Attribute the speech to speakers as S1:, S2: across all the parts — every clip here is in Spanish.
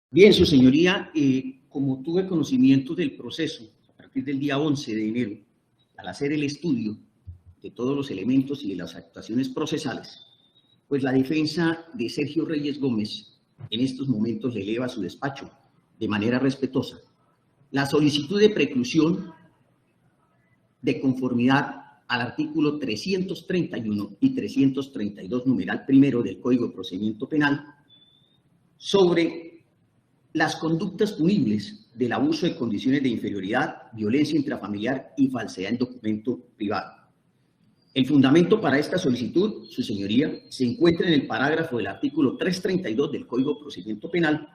S1: Bien, su señoría, como tuve conocimiento del proceso a partir del día 11 de enero, al hacer el estudio de todos los elementos y de las actuaciones procesales, pues la defensa de Sergio Reyes Gómez en estos momentos le eleva a su despacho de manera respetuosa la solicitud de preclusión de conformidad al artículo 331 y 332, numeral primero del Código de Procedimiento Penal, sobre las conductas punibles del abuso de condiciones de inferioridad, violencia intrafamiliar y falsedad en documento privado. El fundamento para esta solicitud, su señoría, se encuentra en el parágrafo del artículo 332 del Código de Procedimiento Penal,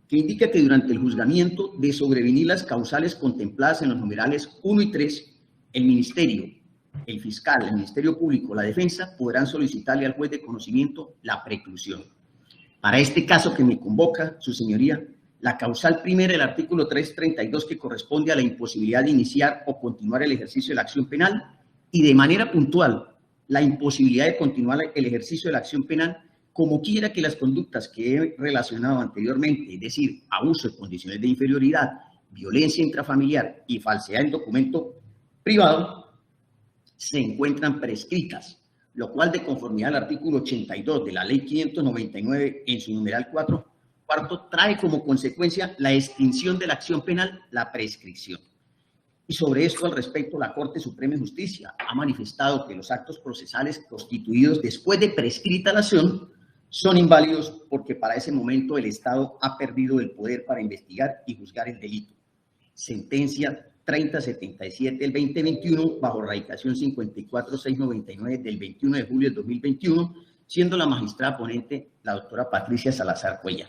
S1: que indica que durante el juzgamiento de sobrevenir las causales contempladas en los numerales 1 y 3, el Ministerio, el fiscal, el Ministerio Público, la defensa, podrán solicitarle al juez de conocimiento la preclusión. Para este caso que me convoca, su señoría, la causal primera del artículo 332, que corresponde a la imposibilidad de iniciar o continuar el ejercicio de la acción penal, y de manera puntual, la imposibilidad de continuar el ejercicio de la acción penal, como quiera que las conductas que he relacionado anteriormente, es decir, abuso de condiciones de inferioridad, violencia intrafamiliar y falsedad en documento privado, se encuentran prescritas, lo cual, de conformidad al artículo 82 de la Ley 599 en su numeral cuarto, trae como consecuencia la extinción de la acción penal, la prescripción. Y sobre esto, al respecto, la Corte Suprema de Justicia ha manifestado que los actos procesales constituidos después de prescrita la acción son inválidos porque para ese momento el Estado ha perdido el poder para investigar y juzgar el delito. Sentencia 3077 del 2021, bajo radicación 54699 del 21 de julio del 2021, siendo la magistrada ponente la doctora Patricia Salazar Cuellar.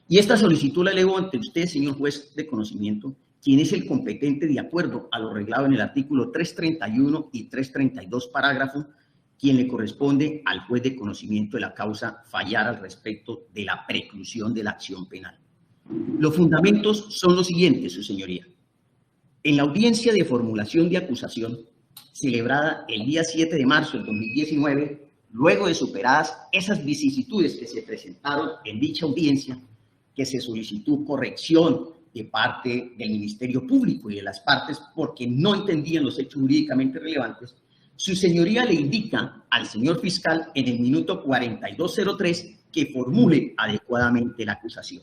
S1: Y esta solicitud la elevo ante usted, señor juez de conocimiento, quien es el competente de acuerdo a lo reglado en el artículo 331 y 332, parágrafo, quien le corresponde al juez de conocimiento de la causa fallar al respecto de la preclusión de la acción penal. Los fundamentos son los siguientes, su señoría. En la audiencia de formulación de acusación, celebrada el día 7 de marzo del 2019, luego de superadas esas vicisitudes que se presentaron en dicha audiencia, que se solicitó corrección de parte del Ministerio Público y de las partes porque no entendían los hechos jurídicamente relevantes, su señoría le indica al señor fiscal en el minuto 4203 que formule adecuadamente la acusación.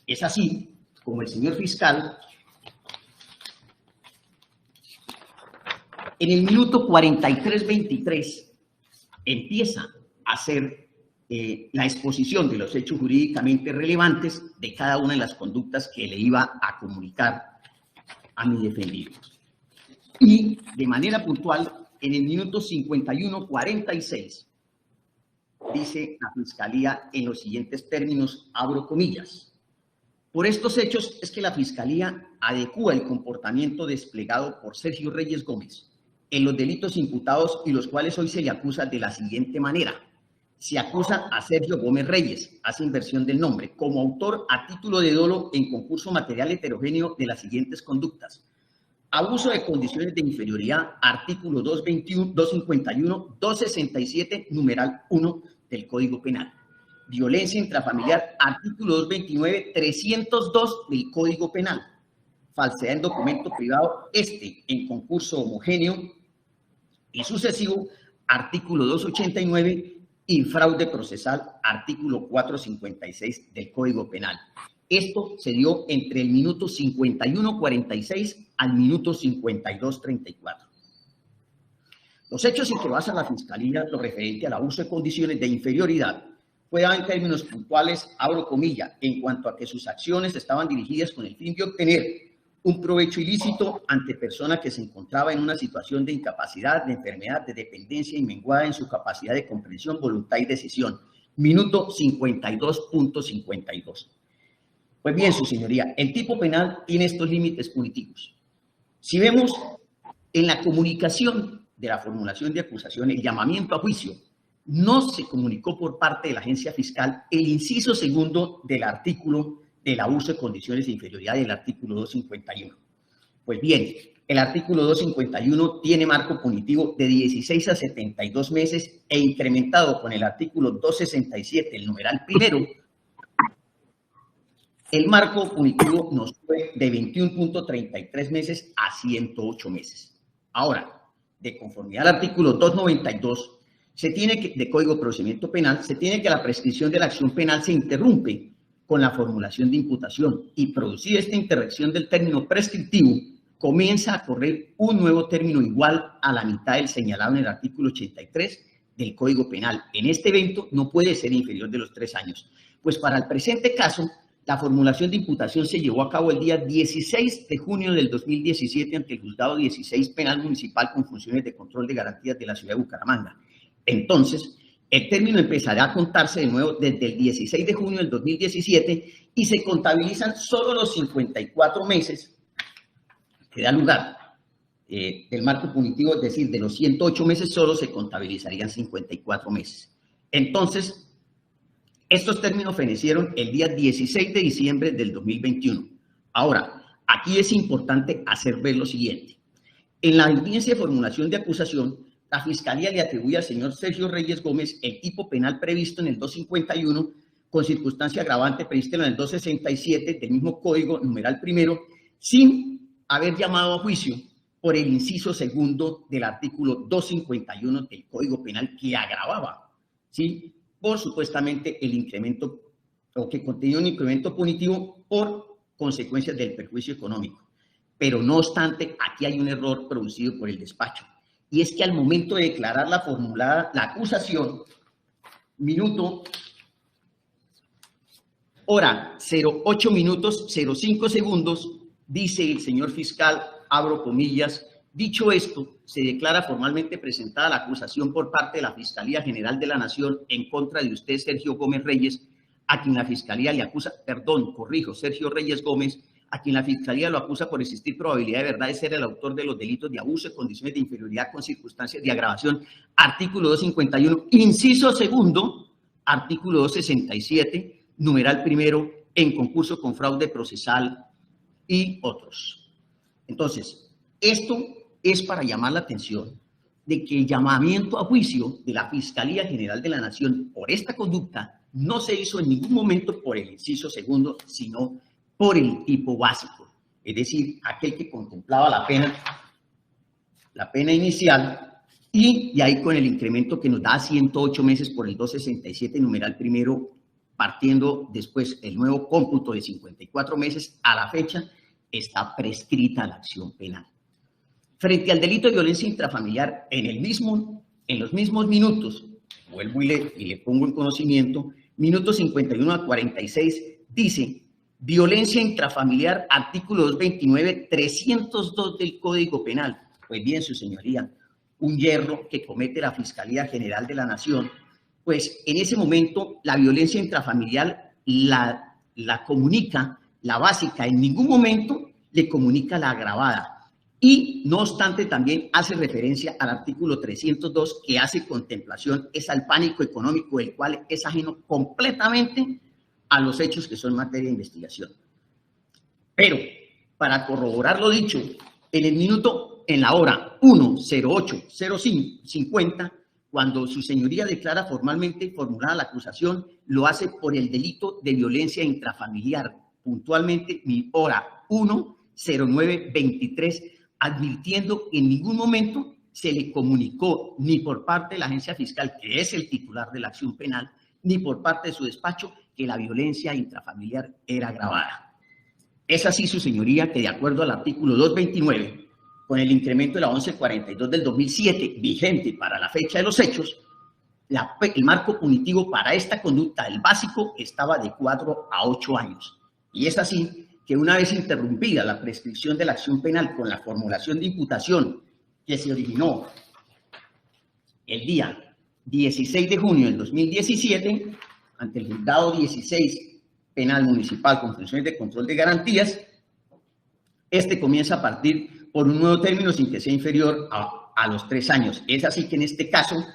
S1: Es así como el señor fiscal, en el minuto 4323, empieza a hacer la exposición de los hechos jurídicamente relevantes de cada una de las conductas que le iba a comunicar a mi defendido. Y de manera puntual, en el minuto 51:46, dice la Fiscalía en los siguientes términos, abro comillas: por estos hechos es que la Fiscalía adecúa el comportamiento desplegado por Sergio Reyes Gómez en los delitos imputados y los cuales hoy se le acusa de la siguiente manera. Se acusa a Sergio Gómez Reyes, hace inversión del nombre, como autor a título de dolo en concurso material heterogéneo de las siguientes conductas: abuso de condiciones de inferioridad, artículo 221, 251, 267, numeral 1 del Código Penal. Violencia intrafamiliar, artículo 229, 302 del Código Penal. Falsedad en documento privado, en concurso homogéneo y sucesivo, artículo 289, y fraude procesal, artículo 456 del Código Penal. Esto se dio entre el minuto 51:46 al minuto 52:34. Los hechos en que basa la Fiscalía lo referente al abuso de condiciones de inferioridad fue dado en términos puntuales, abro comilla, en cuanto a que sus acciones estaban dirigidas con el fin de obtener un provecho ilícito ante persona que se encontraba en una situación de incapacidad, de enfermedad, de dependencia y menguada en su capacidad de comprensión, voluntad y decisión. Minuto 52:52. Pues bien, su señoría, el tipo penal tiene estos límites punitivos. Si vemos en la comunicación de la formulación de acusación, el llamamiento a juicio, no se comunicó por parte de la agencia fiscal el inciso segundo del artículo del abuso de condiciones de inferioridad del artículo 251. Pues bien, el artículo 251 tiene marco punitivo de 16 a 72 meses e incrementado con el artículo 267, el numeral primero, el marco punitivo nos fue de 21.33 meses a 108 meses. Ahora, de conformidad al artículo 292 de Código de Procedimiento Penal, se tiene que la prescripción de la acción penal se interrumpe con la formulación de imputación y producida esta interacción del término prescriptivo, comienza a correr un nuevo término igual a la mitad del señalado en el artículo 83 del Código Penal. En este evento no puede ser inferior de los 3 años. Pues para el presente caso, la formulación de imputación se llevó a cabo el día 16 de junio del 2017 ante el Juzgado 16 Penal Municipal con funciones de control de garantías de la ciudad de Bucaramanga. Entonces, el término empezará a contarse de nuevo desde el 16 de junio del 2017 y se contabilizan solo los 54 meses que da lugar del marco punitivo, es decir, de los 108 meses solo se contabilizarían 54 meses. Entonces, estos términos fenecieron el día 16 de diciembre del 2021. Ahora, aquí es importante hacer ver lo siguiente. En la audiencia de formulación de acusación, la Fiscalía le atribuye al señor Sergio Reyes Gómez el tipo penal previsto en el 251 con circunstancia agravante prevista en el 267 del mismo Código numeral primero, sin haber llamado a juicio por el inciso segundo del artículo 251 del Código Penal que agravaba, ¿sí?, por supuestamente el incremento o que contenía un incremento punitivo por consecuencias del perjuicio económico. Pero no obstante, aquí hay un error producido por el despacho, y es que al momento de declarar la acusación, minuto, hora 08 minutos 05 segundos, dice el señor fiscal, abro comillas, dicho esto, se declara formalmente presentada la acusación por parte de la Fiscalía General de la Nación en contra de usted, Sergio Gómez Reyes, a quien la Fiscalía le acusa, Sergio Reyes Gómez, a quien la Fiscalía lo acusa por existir probabilidad de verdad de ser el autor de los delitos de abuso de condiciones de inferioridad con circunstancias de agravación, artículo 251, inciso segundo, artículo 267, numeral primero, en concurso con fraude procesal y otros. Entonces, esto es para llamar la atención de que el llamamiento a juicio de la Fiscalía General de la Nación por esta conducta no se hizo en ningún momento por el inciso segundo, sino por el tipo básico, es decir, aquel que contemplaba la pena inicial, y de ahí con el incremento que nos da 108 meses por el 267 numeral primero, partiendo después el nuevo cómputo de 54 meses a la fecha, está prescrita la acción penal. Frente al delito de violencia intrafamiliar, en los mismos minutos, vuelvo y le pongo en conocimiento, minutos 51 a 46, dice, violencia intrafamiliar, artículo 229, 302 del Código Penal. Pues bien, su señoría, un yerro que comete la Fiscalía General de la Nación, pues en ese momento la violencia intrafamiliar la comunica, la básica, en ningún momento le comunica la agravada. Y no obstante también hace referencia al artículo 302 que hace contemplación es al pánico económico, el cual es ajeno completamente a los hechos que son materia de investigación. Pero para corroborar lo dicho, en la hora 1:08:05:50, cuando su señoría declara formalmente formulada la acusación, lo hace por el delito de violencia intrafamiliar, puntualmente mi hora 1:09:23, advirtiendo que en ningún momento se le comunicó ni por parte de la agencia fiscal, que es el titular de la acción penal, ni por parte de su despacho, que la violencia intrafamiliar era agravada. Es así, su señoría, que de acuerdo al artículo 229, con el incremento de la 1142 del 2007, vigente para la fecha de los hechos, el marco punitivo para esta conducta, el básico, estaba de 4 a 8 años. Y es así que una vez interrumpida la prescripción de la acción penal con la formulación de imputación que se originó el día 16 de junio del 2017 ante el Juzgado 16 Penal Municipal con funciones de control de garantías, este comienza a partir por un nuevo término sin que sea inferior a los 3 años. Es así que en este caso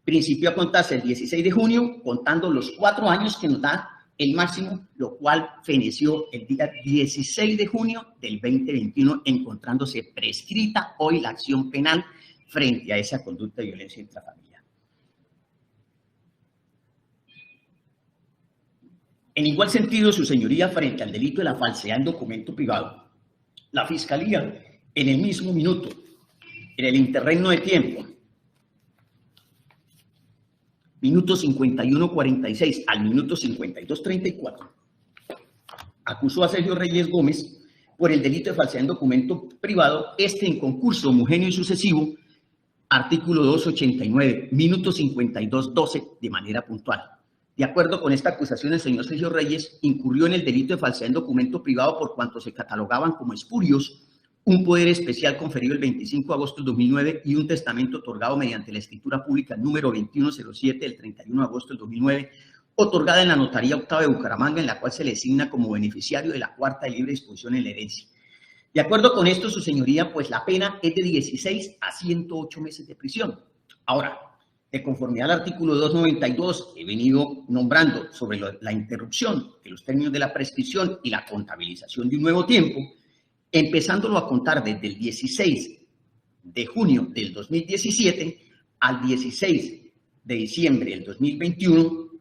S1: principió a contarse el 16 de junio, contando los 4 años que nos da el máximo, lo cual feneció el día 16 de junio del 2021, encontrándose prescrita hoy la acción penal frente a esa conducta de violencia intrafamiliar. En igual sentido, su señoría, frente al delito de la falsedad en documento privado, la Fiscalía, en el mismo minuto, en el interregno de tiempo, minuto 51:46 al minuto 52:34, acusó a Sergio Reyes Gómez por el delito de falsedad en documento privado, en concurso homogéneo y sucesivo, artículo 289, minuto 52:12, de manera puntual. De acuerdo con esta acusación, el señor Sergio Reyes incurrió en el delito de falsedad en documento privado por cuanto se catalogaban como espurios un poder especial conferido el 25 de agosto del 2009 y un testamento otorgado mediante la escritura pública número 2107 del 31 de agosto del 2009, otorgada en la Notaría Octava de Bucaramanga, en la cual se le designa como beneficiario de la cuarta de libre disposición en la herencia. De acuerdo con esto, su señoría, pues la pena es de 16 a 108 meses de prisión. Ahora, de conformidad al artículo 292, he venido nombrando sobre la interrupción de los términos de la prescripción y la contabilización de un nuevo tiempo, empezándolo a contar desde el 16 de junio del 2017 al 16 de diciembre del 2021,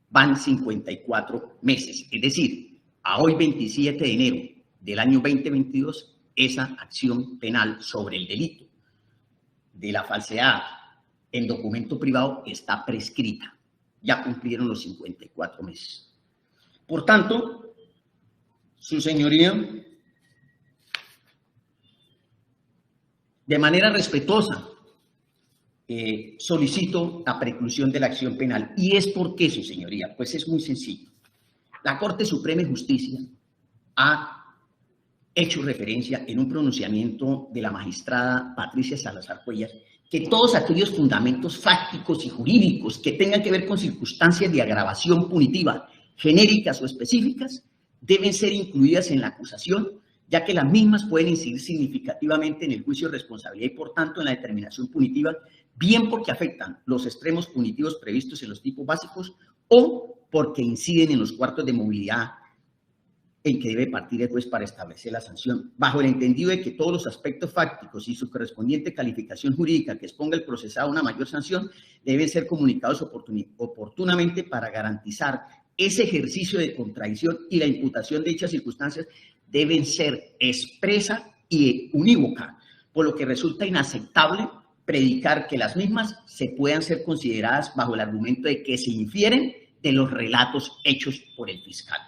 S1: van 54 meses. Es decir, a hoy 27 de enero del año 2022, esa acción penal sobre el delito de la falsedad en documento privado está prescrita. Ya cumplieron los 54 meses. Por tanto, su señoría, de manera respetuosa, solicito la preclusión de la acción penal. ¿Y es por qué, su señoría? Pues es muy sencillo. La Corte Suprema de Justicia ha hecho referencia en un pronunciamiento de la magistrada Patricia Salazar Cuellar que todos aquellos fundamentos fácticos y jurídicos que tengan que ver con circunstancias de agravación punitiva, genéricas o específicas, deben ser incluidas en la acusación, ya que las mismas pueden incidir significativamente en el juicio de responsabilidad y, por tanto, en la determinación punitiva, bien porque afectan los extremos punitivos previstos en los tipos básicos o porque inciden en los cuartos de movilidad en que debe partir el juez para establecer la sanción, bajo el entendido de que todos los aspectos fácticos y su correspondiente calificación jurídica que exponga el procesado a una mayor sanción deben ser comunicados oportunamente para garantizar ese ejercicio de contradicción, y la imputación de dichas circunstancias deben ser expresa y unívoca, por lo que resulta inaceptable predicar que las mismas se puedan ser consideradas bajo el argumento de que se infieren de los relatos hechos por el fiscal.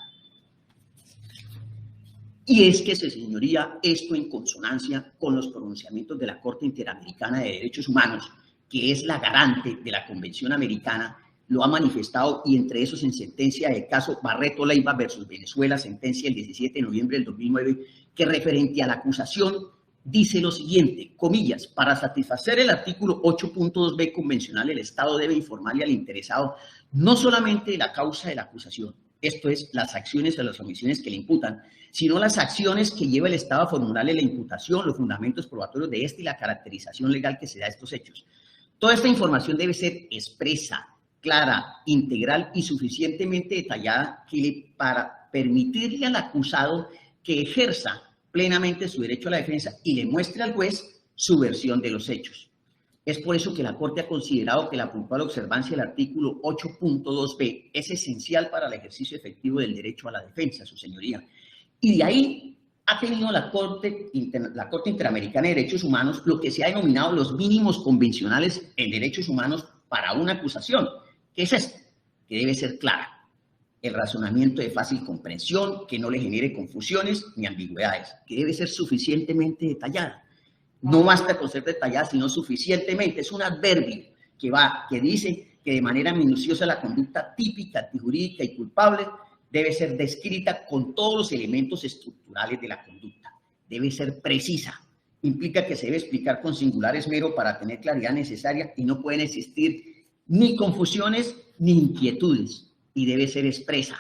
S1: Y es que, señoría, esto en consonancia con los pronunciamientos de la Corte Interamericana de Derechos Humanos, que es la garante de la Convención Americana, lo ha manifestado, y entre esos en sentencia del caso Barreto Leiva versus Venezuela, sentencia del 17 de noviembre del 2009, que referente a la acusación dice lo siguiente, comillas, para satisfacer el artículo 8.2b convencional, el Estado debe informarle al interesado no solamente de la causa de la acusación, esto es, las acciones o las omisiones que le imputan, sino las acciones que lleva el Estado a formularle la imputación, los fundamentos probatorios de este y la caracterización legal que se da a estos hechos. Toda esta información debe ser expresa, clara, integral y suficientemente detallada para permitirle al acusado que ejerza plenamente su derecho a la defensa y le muestre al juez su versión de los hechos. Es por eso que la Corte ha considerado que la puntual observancia del artículo 8.2b es esencial para el ejercicio efectivo del derecho a la defensa, su señoría. Y de ahí ha tenido la Corte Interamericana de Derechos Humanos lo que se ha denominado los mínimos convencionales en derechos humanos para una acusación, que es este, que debe ser clara, el razonamiento de fácil comprensión, que no le genere confusiones ni ambigüedades, que debe ser suficientemente detallada. No basta con ser detallada, sino suficientemente. Es un adverbio que dice que de manera minuciosa la conducta típica, antijurídica y culpable debe ser descrita con todos los elementos estructurales de la conducta. Debe ser precisa. Implica que se debe explicar con singular esmero para tener claridad necesaria y no pueden existir ni confusiones ni inquietudes. Y debe ser expresa.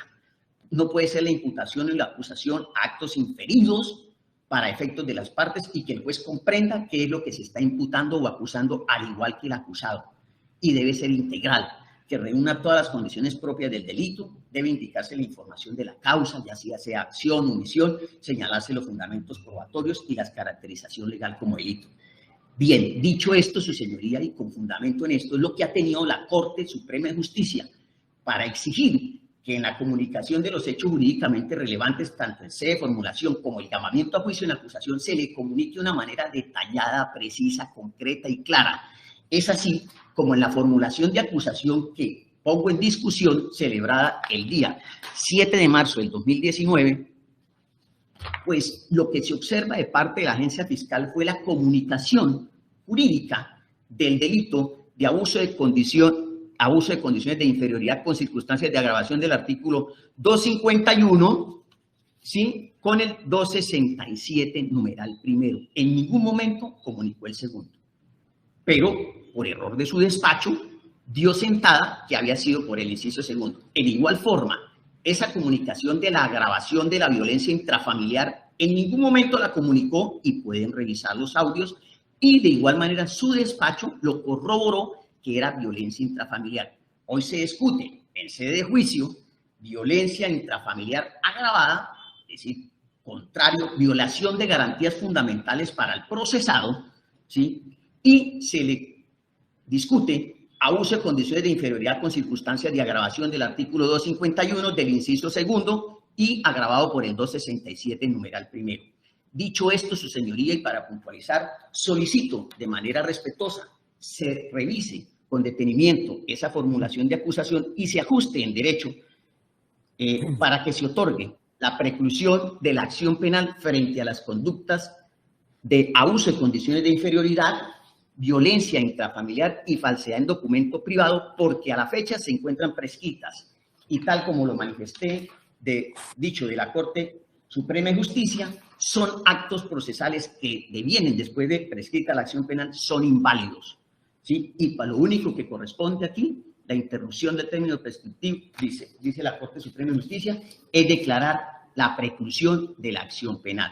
S1: No puede ser la imputación y la acusación actos inferidos para efectos de las partes y que el juez comprenda qué es lo que se está imputando o acusando, al igual que el acusado. Y debe ser integral, que reúna todas las condiciones propias del delito, debe indicarse la información de la causa, ya sea acción o omisión, señalarse los fundamentos probatorios y la caracterización legal como delito. Bien, dicho esto, su señoría, y con fundamento en esto, es lo que ha tenido la Corte Suprema de Justicia para exigir que en la comunicación de los hechos jurídicamente relevantes, tanto en sede de formulación como el llamamiento a juicio en la acusación, se le comunique de una manera detallada, precisa, concreta y clara. Es así como en la formulación de acusación que pongo en discusión, celebrada el día 7 de marzo del 2019, pues lo que se observa de parte de la agencia fiscal fue la comunicación jurídica del delito de abuso de condiciones de inferioridad con circunstancias de agravación del artículo 251, ¿sí?, con el 267 numeral primero. En ningún momento comunicó el segundo, pero por error de su despacho dio sentada que había sido por el inciso segundo. En igual forma, esa comunicación de la agravación de la violencia intrafamiliar en ningún momento la comunicó, y pueden revisar los audios, y de igual manera su despacho lo corroboró que era violencia intrafamiliar. Hoy se discute en sede de juicio violencia intrafamiliar agravada, es decir, contrario, violación de garantías fundamentales para el procesado, ¿sí?, y se le discute abuso de condiciones de inferioridad con circunstancias de agravación del artículo 251 del inciso segundo y agravado por el 267 numeral primero. Dicho esto, su señoría, y para puntualizar, solicito de manera respetuosa se revise con detenimiento esa formulación de acusación y se ajuste en derecho para que se otorgue la preclusión de la acción penal frente a las conductas de abuso de condiciones de inferioridad, violencia intrafamiliar y falsedad en documento privado, porque a la fecha se encuentran prescritas, y tal como lo manifesté dicho de la Corte Suprema de Justicia, son actos procesales que devienen después de prescrita la acción penal, son inválidos, ¿sí? Y para lo único que corresponde aquí, la interrupción del término prescriptivo, dice la Corte Suprema de Justicia, es declarar la preclusión de la acción penal.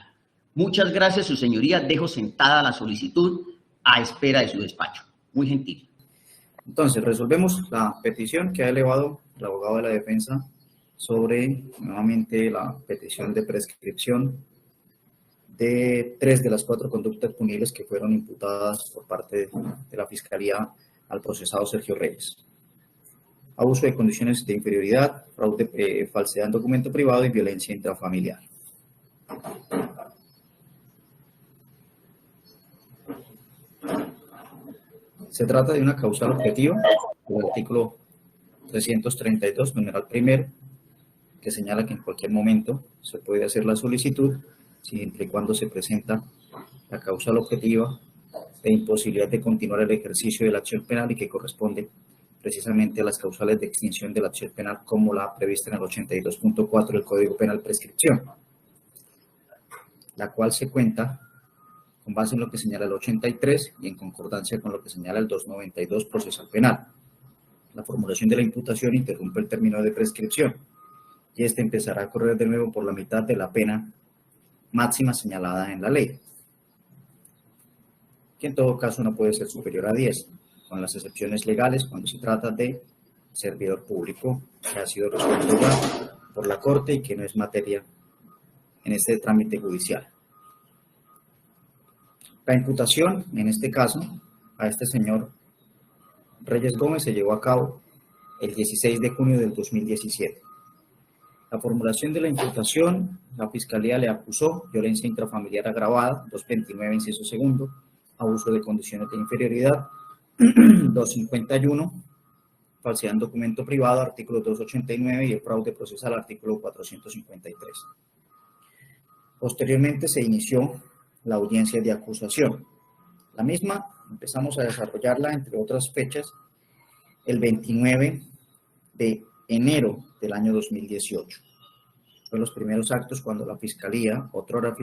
S1: Muchas gracias, su señoría. Dejo sentada la solicitud a espera de su despacho. Muy gentil.
S2: Entonces, resolvemos la petición que ha elevado el abogado de la defensa sobre, nuevamente, la petición de prescripción de 3 de las 4 conductas punibles que fueron imputadas por parte de la Fiscalía al procesado Sergio Reyes. Abuso de condiciones de inferioridad, fraude, falsedad en documento privado y violencia intrafamiliar. Se trata de una causal objetiva, el artículo 332, numeral primero, que señala que en cualquier momento se puede hacer la solicitud, siempre y cuando se presenta la causal objetiva de imposibilidad de continuar el ejercicio de la acción penal y que corresponde precisamente a las causales de extinción de la acción penal como la prevista en el 82.4 del Código Penal Prescripción, la cual se cuenta con base en lo que señala el 83 y en concordancia con lo que señala el 292 procesal penal. La formulación de la imputación interrumpe el término de prescripción y este empezará a correr de nuevo por la mitad de la pena máxima señalada en la ley, que en todo caso no puede ser superior a 10, con las excepciones legales cuando se trata de servidor público que ha sido resuelto ya por la Corte y que no es materia en este trámite judicial. La imputación, en este caso, a este señor Reyes Gómez se llevó a cabo el 16 de junio del 2017. La formulación de la imputación, la Fiscalía le acusó violencia intrafamiliar agravada, 229 inciso segundo, abuso de condiciones de inferioridad, 251, falsedad en documento privado, artículo 289 y el fraude procesal, artículo 453. Posteriormente se inició la audiencia de acusación. La misma empezamos a desarrollarla, entre otras fechas, el 29 de enero del año 2018. Fueron los primeros actos cuando la Fiscalía, otrora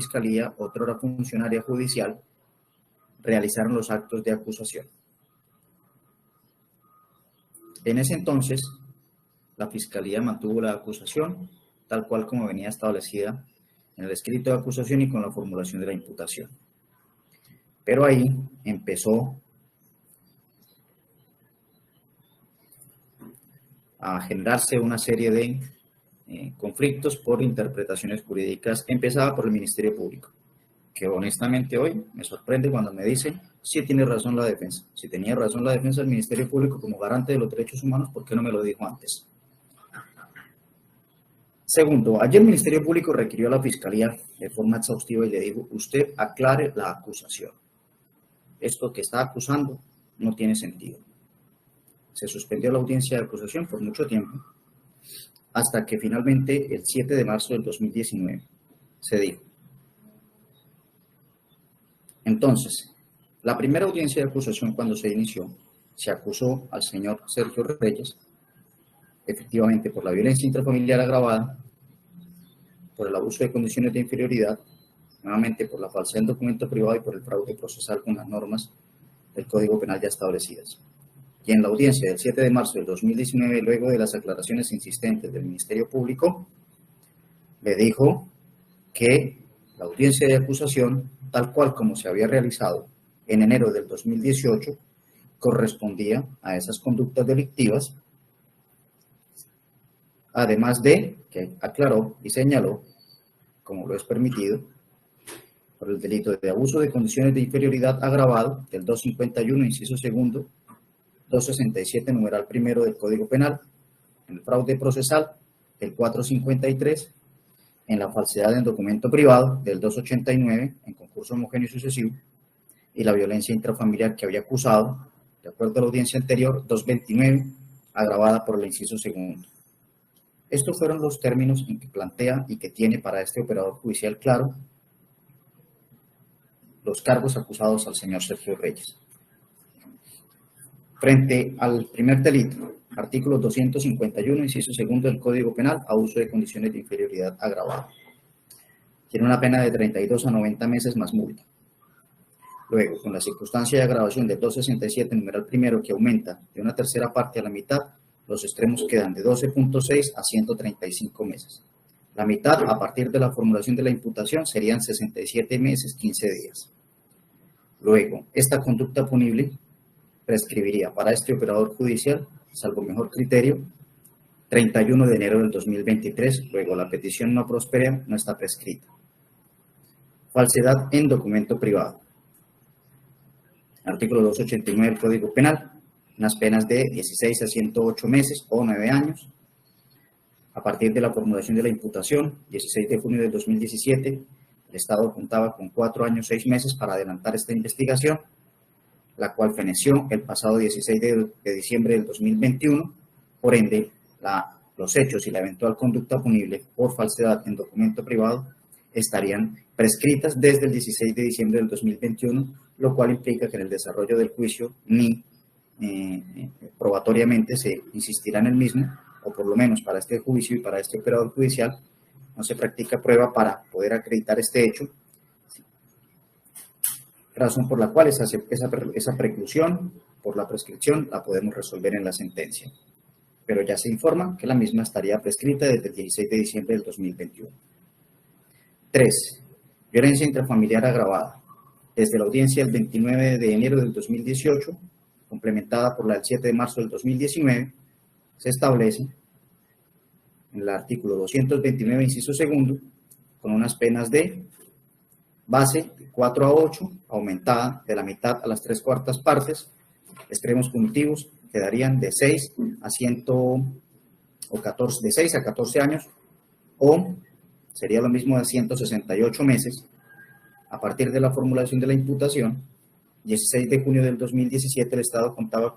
S2: funcionaria judicial, realizaron los actos de acusación. En ese entonces, la Fiscalía mantuvo la acusación tal cual como venía establecida en el escrito de acusación y con la formulación de la imputación. Pero ahí empezó a generarse una serie de conflictos por interpretaciones jurídicas, empezada por el Ministerio Público, que honestamente hoy me sorprende cuando me dicen, sí tiene razón la defensa. Si tenía razón la defensa del Ministerio Público como garante de los derechos humanos, ¿por qué no me lo dijo antes? Segundo, ayer el Ministerio Público requirió a la Fiscalía de forma exhaustiva y le dijo, usted aclare la acusación. Esto que está acusando no tiene sentido. Se suspendió la audiencia de acusación por mucho tiempo, hasta que finalmente el 7 de marzo del 2019 se dijo. Entonces, la primera audiencia de acusación cuando se inició, se acusó al señor Sergio Reyes, efectivamente por la violencia intrafamiliar agravada, por el abuso de condiciones de inferioridad, nuevamente por la falsedad en documento privado y por el fraude procesal con las normas del Código Penal ya establecidas. Y en la audiencia del 7 de marzo del 2019, luego de las aclaraciones insistentes del Ministerio Público, le dijo que la audiencia de acusación, tal cual como se había realizado en enero del 2018, correspondía a esas conductas delictivas, además de que aclaró y señaló, como lo es permitido, por el delito de abuso de condiciones de inferioridad agravado del 251, inciso segundo, 267, numeral primero del Código Penal, en el fraude procesal del 453, en la falsedad en documento privado del 289, en concurso homogéneo y sucesivo, y la violencia intrafamiliar que había acusado, de acuerdo a la audiencia anterior, 229, agravada por el inciso segundo. Estos fueron los términos en que plantea y que tiene para este operador judicial claro los cargos acusados al señor Sergio Reyes. Frente al primer delito, artículo 251, inciso segundo del Código Penal, abuso de condiciones de inferioridad agravada. Tiene una pena de 32 a 90 meses más multa. Luego, con la circunstancia de agravación del 267, numeral primero, que aumenta de una tercera parte a la mitad, los extremos quedan de 12.6 a 135 meses. La mitad, a partir de la formulación de la imputación, serían 67 meses, 15 días. Luego, esta conducta punible prescribiría para este operador judicial, salvo mejor criterio, 31 de enero del 2023, luego la petición no prospera, no está prescrita. Falsedad en documento privado. Artículo 289 del Código Penal, unas penas de 16 a 108 meses o 9 años. A partir de la formulación de la imputación, 16 de junio del 2017, el Estado contaba con 4 años 6 meses para adelantar esta investigación, la cual feneció el pasado 16 de diciembre del 2021. Por ende, los hechos y la eventual conducta punible por falsedad en documento privado estarían prescritas desde el 16 de diciembre del 2021, lo cual implica que en el desarrollo del juicio ni probatoriamente se insistirá en el mismo, o por lo menos para este juicio y para este operador judicial, no se practica prueba para poder acreditar este hecho, razón por la cual esa preclusión por la prescripción la podemos resolver en la sentencia. Pero ya se informa que la misma estaría prescrita desde el 16 de diciembre del 2021. 3. Violencia intrafamiliar agravada. Desde la audiencia del 29 de enero del 2018, complementada por la del 7 de marzo del 2019, se establece en el artículo 229, inciso segundo, con unas penas de base de 4 a 8, aumentada de la mitad a las 3/4 partes, extremos punitivos quedarían de 6 a 14 años, o sería lo mismo de 168 meses, a partir de la formulación de la imputación. 16 de junio del 2017 el Estado cuenta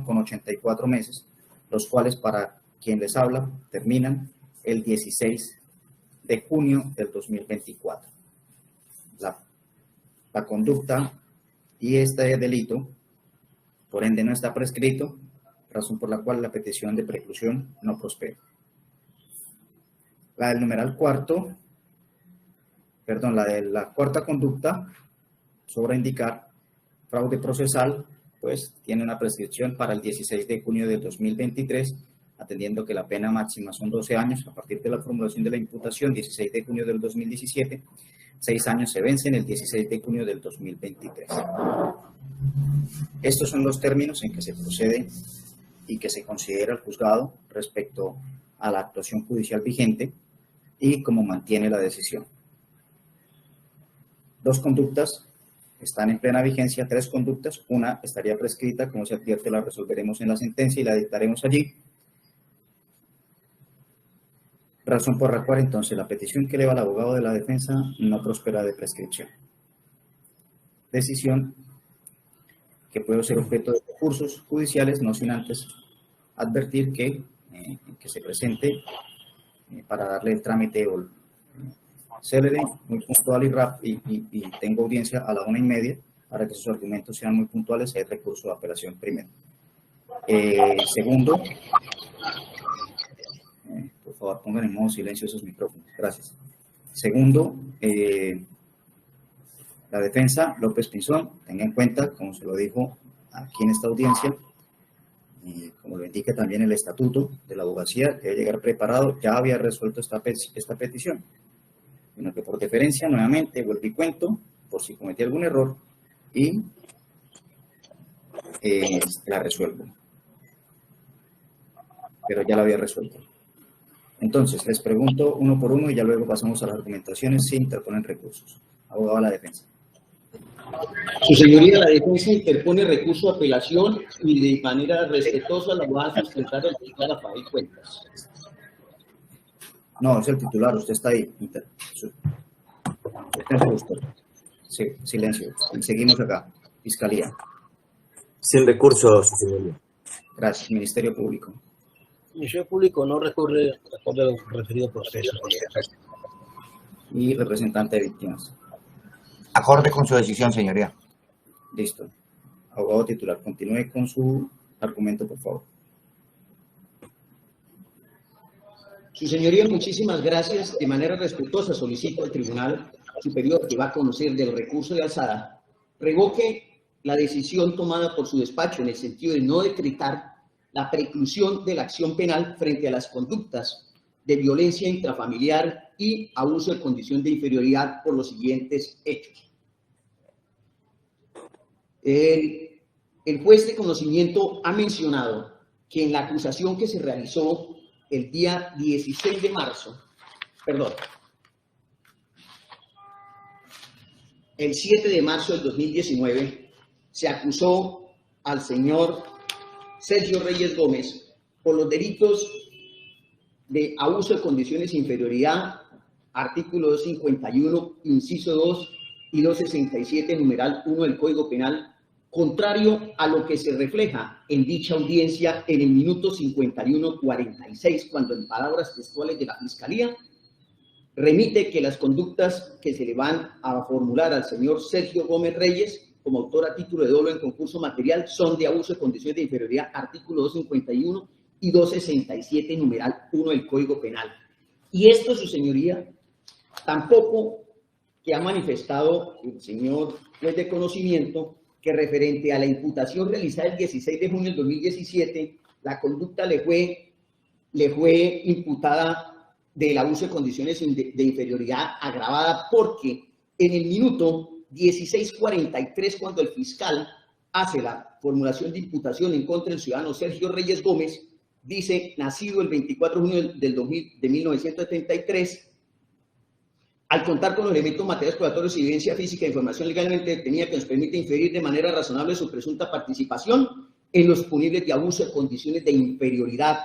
S2: con 84 meses, los cuales para quien les habla terminan el 16 de junio del 2024. La conducta y este delito, por ende, no está prescrito, razón por la cual la petición de preclusión no prospera. La del numeral cuarto, la de la cuarta conducta, sobra indicar, fraude procesal, pues tiene una prescripción para el 16 de junio del 2023, atendiendo que la pena máxima son 12 años a partir de la formulación de la imputación, 16 de junio del 2017, 6 años se vencen el 16 de junio del 2023. Estos son los términos en que se procede y que se considera el juzgado respecto a la actuación judicial vigente y cómo mantiene la decisión. 2 conductas están en plena vigencia, 3 conductas, una estaría prescrita, como se advierte, la resolveremos en la sentencia y la dictaremos allí. razón por la cual entonces la petición que eleva el abogado de la defensa no prospera de prescripción. Decisión que puede ser objeto de recursos judiciales, no sin antes advertir que se presente para darle el trámite o célere, muy puntual y tengo audiencia a la 1:30 para que sus argumentos sean muy puntuales. Hay recurso de apelación primero. Segundo, por favor pongan en modo silencio esos micrófonos, gracias. Segundo, la defensa, López Pinzón, tenga en cuenta, como se lo dijo aquí en esta audiencia, como lo indica también el estatuto de la abogacía, debe llegar preparado, ya había resuelto esta petición, sino que por deferencia, nuevamente, vuelvo y cuento, por si cometí algún error, y la resuelvo. Pero ya la había resuelto. Entonces, les pregunto uno por uno y ya luego pasamos a las argumentaciones si interponen recursos. Abogado de la defensa.
S1: Su señoría, la defensa interpone recurso de apelación y de manera respetuosa la va a sustentar el titular Rafael Cuentas.
S2: No, es el titular, usted está ahí. Sí, silencio. Seguimos acá. Fiscalía.
S3: Sin recurso, su señoría.
S2: Gracias. Ministerio Público.
S4: El Ministerio Público no recurre a los referidos procesos.
S2: Y representante de víctimas.
S5: Acorde con su decisión, señoría.
S2: Listo. Abogado titular, continúe con su argumento, por favor.
S1: Su señoría, muchísimas gracias. De manera respetuosa solicito al Tribunal Superior que va a conocer del recurso de alzada, revoque la decisión tomada por su despacho en el sentido de no decretar la preclusión de la acción penal frente a las conductas de violencia intrafamiliar y abuso de condición de inferioridad por los siguientes hechos. El juez de conocimiento ha mencionado que en la acusación que se realizó el día 16 de marzo, perdón, el 7 de marzo del 2019, se acusó al señor Sergio Reyes Gómez por los delitos de abuso de condiciones de inferioridad, artículo 251, inciso 2 y 267, numeral 1 del Código Penal, contrario a lo que se refleja en dicha audiencia en el minuto 51:46, cuando en palabras textuales de la Fiscalía remite que las conductas que se le van a formular al señor Sergio Gómez Reyes como autor a título de dolo en concurso material son de abuso de condiciones de inferioridad, artículo 251 y 267, numeral 1 del Código Penal. Y esto, su señoría, tampoco que ha manifestado el señor juez de conocimiento que referente a la imputación realizada el 16 de junio del 2017, la conducta le fue imputada del abuso de condiciones de inferioridad agravada porque en el minuto 16:43, cuando el fiscal hace la formulación de imputación en contra del ciudadano Sergio Reyes Gómez, dice, nacido el 24 de junio de 1973, al contar con los elementos materiales probatorios y evidencia física e información legalmente detenida que nos permite inferir de manera razonable su presunta participación en los punibles de abuso de condiciones de inferioridad,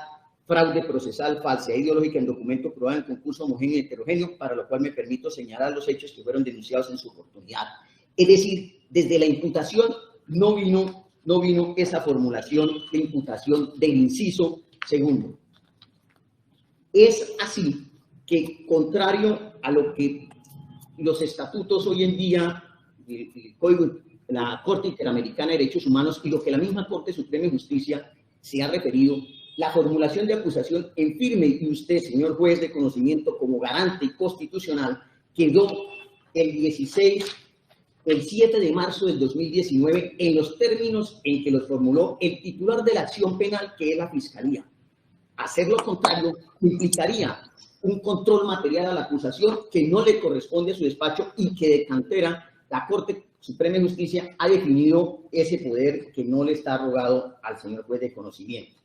S1: fraude procesal, falsedad ideológica en documento probado en concurso homogéneo y heterogéneo, para lo cual me permito señalar los hechos que fueron denunciados en su oportunidad. Es decir, desde la imputación no vino esa formulación de imputación del inciso segundo. Es así que, contrario a lo que los estatutos hoy en día, el Código, la Corte Interamericana de Derechos Humanos y lo que la misma Corte Suprema de Justicia se ha referido, la formulación de acusación en firme, y usted, señor juez de conocimiento, como garante constitucional, quedó el 7 de marzo del 2019 en los términos en que los formuló el titular de la acción penal, que es la Fiscalía. Hacer lo contrario implicaría un control material a la acusación que no le corresponde a su despacho y que de cantera la Corte Suprema de Justicia ha definido ese poder que no le está arrogado al señor juez de conocimiento.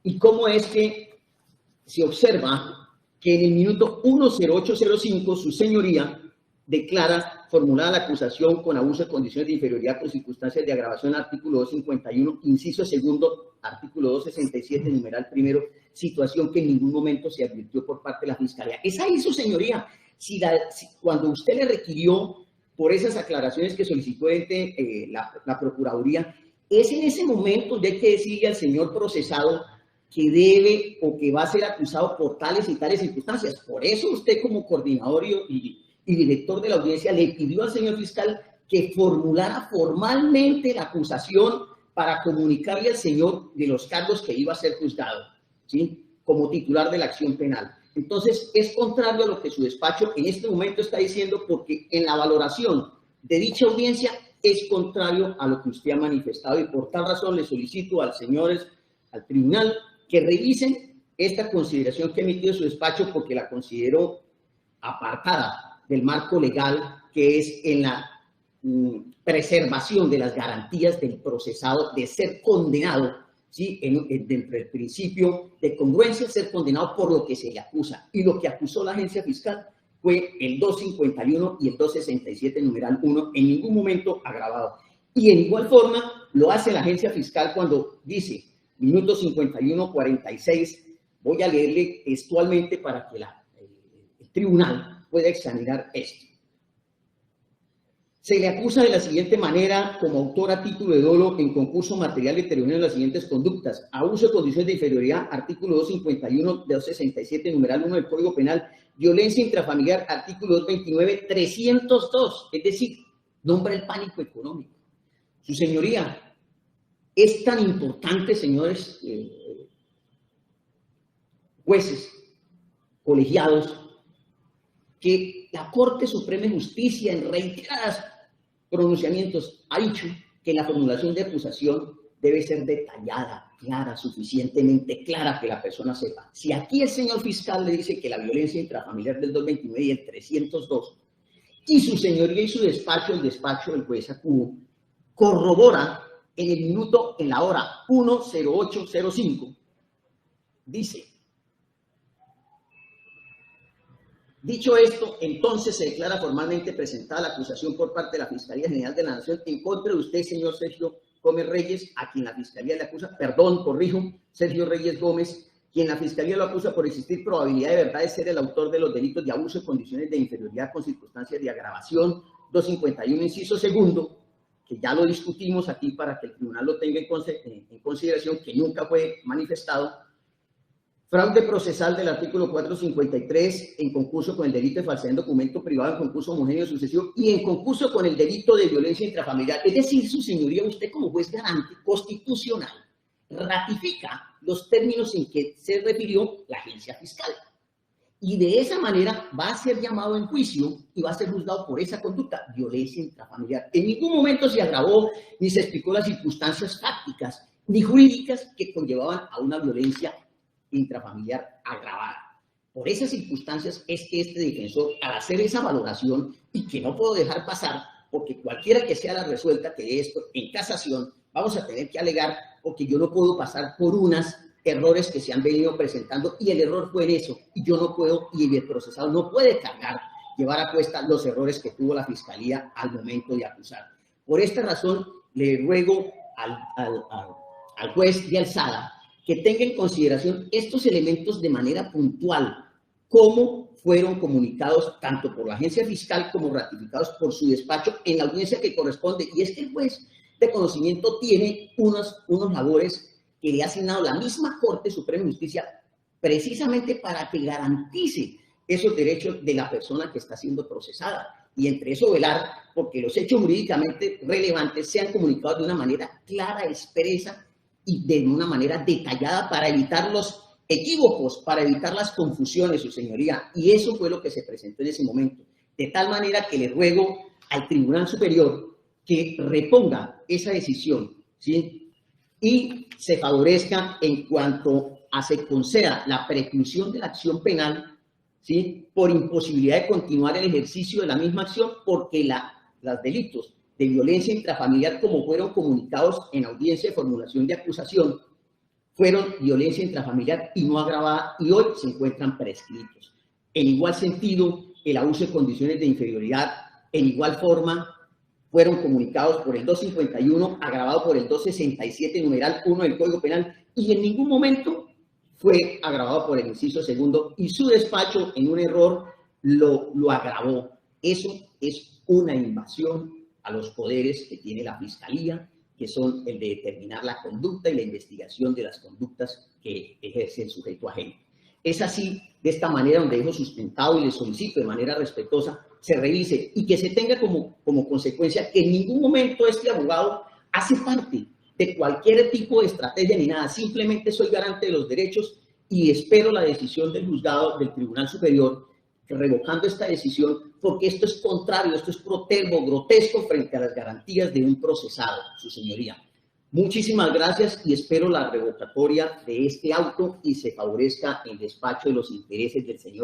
S1: ¿Y cómo es que se observa que en el minuto 1:08:05 su señoría declara formulada la acusación con abuso de condiciones de inferioridad por circunstancias de agravación, artículo 251, inciso segundo, artículo 267, numeral primero situación que en ningún momento se advirtió por parte de la Fiscalía. Es ahí, su señoría, cuando usted le requirió por esas aclaraciones que solicitó la Procuraduría, es en ese momento de que decirle al señor procesado que debe o que va a ser acusado por tales y tales circunstancias. Por eso usted, como coordinador y director de la audiencia, le pidió al señor fiscal que formulara formalmente la acusación para comunicarle al señor de los cargos que iba a ser juzgado, ¿sí?, como titular de la acción penal. Entonces, es contrario a lo que su despacho en este momento está diciendo, porque en la valoración de dicha audiencia es contrario a lo que usted ha manifestado, y por tal razón le solicito al tribunal que revisen esta consideración que ha emitido su despacho, porque la considero apartada del marco legal, que es en la preservación de las garantías del procesado de ser condenado, ¿sí?, dentro del principio de congruencia, ser condenado por lo que se le acusa. Y lo que acusó la agencia fiscal fue el 251 y el 267, numeral 1, en ningún momento agravado. Y en igual forma lo hace la agencia fiscal cuando dice, minuto 51:46, voy a leerle textualmente para que el tribunal pueda examinar esto. Se le acusa de la siguiente manera como autor a título de dolo en concurso material determinado en las siguientes conductas: abuso de condiciones de inferioridad, artículo 251, 267, numeral 1 del Código Penal; violencia intrafamiliar, artículo 229, 302, es decir, nombra el pánico económico. Su señoría, es tan importante, señores jueces, colegiados, que la Corte Suprema de Justicia en reiteradas pronunciamientos ha dicho que la formulación de acusación debe ser detallada, clara, suficientemente clara, que la persona sepa. Si aquí el señor fiscal le dice que la violencia intrafamiliar del 229 y el 302, y su señoría y su despacho, el despacho del juez Acubo, corrobora en la hora 1:08:05, dice: dicho esto, entonces se declara formalmente presentada la acusación por parte de la Fiscalía General de la Nación en contra de usted, señor Sergio Gómez Reyes, a quien la Fiscalía le acusa, Sergio Reyes Gómez, quien la Fiscalía lo acusa por existir probabilidad de verdad de ser el autor de los delitos de abuso de condiciones de inferioridad con circunstancias de agravación, 251, inciso segundo, que ya lo discutimos aquí para que el tribunal lo tenga en consideración, que nunca fue manifestado. Fraude procesal del artículo 453 en concurso con el delito de falsedad en documento privado, en concurso homogéneo sucesivo y en concurso con el delito de violencia intrafamiliar. Es decir, su señoría, usted como juez garante constitucional ratifica los términos en que se refirió la agencia fiscal. Y de esa manera va a ser llamado en juicio y va a ser juzgado por esa conducta, violencia intrafamiliar. En ningún momento se agravó ni se explicó las circunstancias fácticas ni jurídicas que conllevaban a una violencia intrafamiliar agravada. Por esas circunstancias es que este defensor, al hacer esa valoración, y que no puedo dejar pasar, porque cualquiera que sea la resuelta que esto en casación, vamos a tener que alegar, porque yo no puedo pasar por unos errores que se han venido presentando, y el error fue en eso, y yo no puedo, y el procesado no puede llevar a cuesta los errores que tuvo la Fiscalía al momento de acusar. Por esta razón, le ruego al juez de alzada que tenga en consideración estos elementos de manera puntual, cómo fueron comunicados tanto por la agencia fiscal como ratificados por su despacho en la audiencia que corresponde. Y es que el juez de conocimiento tiene unos labores que le ha asignado la misma Corte Suprema de Justicia precisamente para que garantice esos derechos de la persona que está siendo procesada. Y entre eso velar porque los hechos jurídicamente relevantes sean comunicados de una manera clara, expresa y de una manera detallada para evitar los equívocos, para evitar las confusiones, su señoría. Y eso fue lo que se presentó en ese momento. De tal manera que le ruego al Tribunal Superior que reponga esa decisión, ¿sí?, y se favorezca en cuanto a se conceda la preclusión de la acción penal, ¿sí?, por imposibilidad de continuar el ejercicio de la misma acción, porque los delitos de violencia intrafamiliar, como fueron comunicados en audiencia de formulación de acusación, fueron violencia intrafamiliar y no agravada, y hoy se encuentran prescritos. En igual sentido, el abuso de condiciones de inferioridad, en igual forma, fueron comunicados por el 251, agravado por el 267, numeral 1 del Código Penal, y en ningún momento fue agravado por el inciso segundo y su despacho en un error lo agravó. Eso es una invasión a los poderes que tiene la Fiscalía, que son el de determinar la conducta y la investigación de las conductas que ejerce el sujeto ajeno. Es así, de esta manera, donde dejo sustentado y le solicito de manera respetuosa se revise y que se tenga como consecuencia que en ningún momento este abogado hace parte de cualquier tipo de estrategia ni nada, simplemente soy garante de los derechos y espero la decisión del juzgado del Tribunal Superior revocando esta decisión, porque esto es contrario, esto es protervo, grotesco frente a las garantías de un procesado, su señoría. Muchísimas gracias y espero la revocatoria de este auto y se favorezca el despacho de los intereses del señor